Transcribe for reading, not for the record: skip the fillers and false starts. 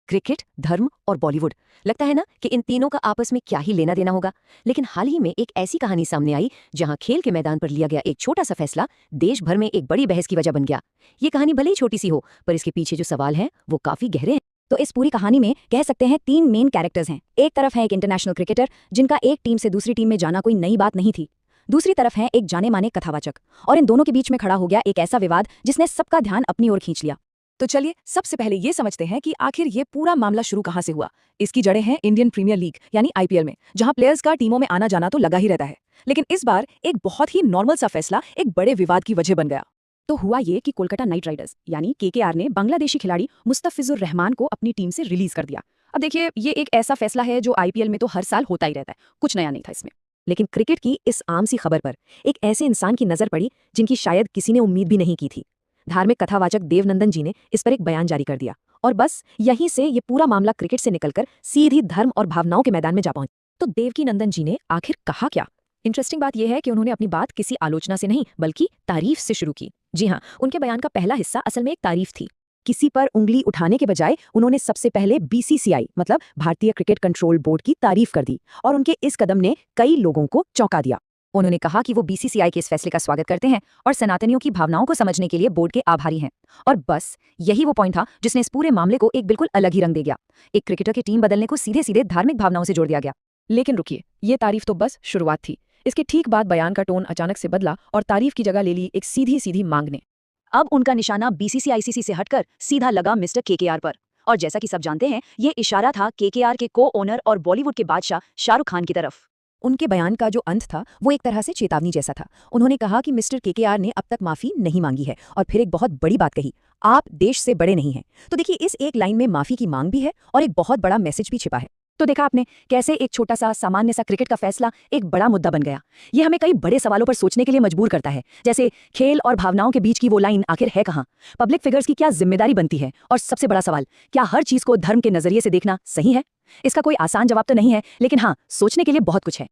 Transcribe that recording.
Cricket, धर्म और बॉलीवुड। लगता है ना कि इन तीनों का आपस में क्या ही लेना देना होगा। लेकिन हाल ही में एक ऐसी कहानी सामने आई जहां खेल के मैदान पर लिया गया एक छोटा सा फैसला देश भर में एक बड़ी बहस की वजह बन गया। ये कहानी भले ही छोटी सी हो, पर इसके पीछे जो सवाल हैं वो काफी गहरे हैं। तो इस पूरी कहानी में कह सकते हैं 3 मेन कैरेक्टर्स हैं। एक तरफ है एक इंटरनेशनल क्रिकेटर जिनका एक टीम से दूसरी टीम में जाना कोई नई बात नहीं थी। दूसरी तरफ है एक जाने माने कथावाचक, और इन दोनों के बीच में खड़ा हो गया एक ऐसा विवाद जिसने सबका ध्यान अपनी ओर खींच लिया। तो चलिए सबसे पहले ये समझते हैं कि आखिर ये पूरा मामला शुरू कहाँ से हुआ। इसकी जड़ें हैं इंडियन प्रीमियर लीग यानी आईपीएल में, जहां प्लेयर्स का टीमों में आना जाना तो लगा ही रहता है। लेकिन इस बार एक बहुत ही नॉर्मल सा फैसला एक बड़े विवाद की वजह बन गया। तो हुआ ये कि कोलकाता नाइट राइडर्स यानी केकेआर ने बांग्लादेशी खिलाड़ी मुस्तफिजुर रहमान को अपनी टीम से रिलीज कर दिया। अब देखिए, ये एक ऐसा फैसला है जो आईपीएल में तो हर साल होता ही रहता है, कुछ नया नहीं था इसमें। लेकिन क्रिकेट की इस आम सी खबर पर एक ऐसे इंसान की नजर पड़ी जिनकी शायद किसी ने उम्मीद भी नहीं की थी। धार्मिक कथावाचक देवनंदन जी ने इस पर एक बयान जारी कर दिया, और बस यहीं से ये पूरा मामला क्रिकेट से निकलकर सीधी धर्म और भावनाओं के मैदान में जा पहुंचा। तो देवकीनंदन जी ने आखिर कहा क्या? इंटरेस्टिंग बात यह है कि उन्होंने अपनी बात किसी आलोचना से नहीं बल्कि तारीफ से शुरू की। जी हाँ, उनके बयान का पहला हिस्सा असल में एक तारीफ थी। किसी पर उंगली उठाने के बजाय उन्होंने सबसे पहले बीसीसीआई मतलब भारतीय क्रिकेट कंट्रोल बोर्ड की तारीफ कर दी, और उनके इस कदम ने कई लोगों को चौंका दिया। उन्होंने कहा कि वो बीसीसीआई के इस फैसले का स्वागत करते हैं और सनातनियों की भावनाओं को समझने के लिए बोर्ड के आभारी हैं। और बस यही वो पॉइंट था जिसने इस पूरे मामले को एक बिल्कुल अलग ही रंग दे गया। एक क्रिकेटर की टीम बदलने को सीधे सीधे धार्मिक भावनाओं से जोड़ दिया गया। लेकिन रुकिए, ये तारीफ तो बस शुरुआत थी। इसके ठीक बाद बयान का टोन अचानक से बदला और तारीफ की जगह ले ली एक सीधी सीधी मांग ने। अब उनका निशाना बीसीसीआईसीसी से हटकर सीधा लगा मिस्टर केकेआर पर। और जैसा कि सब जानते हैं, ये इशारा था केकेआर के को ओनर और बॉलीवुड के बादशाह शाहरुख खान की तरफ। उनके बयान का जो अंत था वो एक तरह से चेतावनी जैसा था। उन्होंने कहा कि मिस्टर केकेआर ने अब तक माफी नहीं मांगी है, और फिर एक बहुत बड़ी बात कही, आप देश से बड़े नहीं हैं। तो देखिए, इस एक लाइन में माफी की मांग भी है और एक बहुत बड़ा मैसेज भी छिपा है। तो देखा आपने कैसे एक छोटा सा सामान्य सा क्रिकेट का फैसला एक बड़ा मुद्दा बन गया। ये हमें कई बड़े सवालों पर सोचने के लिए मजबूर करता है, जैसे खेल और भावनाओं के बीच की वो लाइन आखिर है कहाँ? पब्लिक फिगर्स की क्या जिम्मेदारी बनती है? और सबसे बड़ा सवाल, क्या हर चीज को धर्म के नजरिए से देखना सही है? इसका कोई आसान जवाब तो नहीं है, लेकिन हाँ, सोचने के लिए बहुत कुछ है।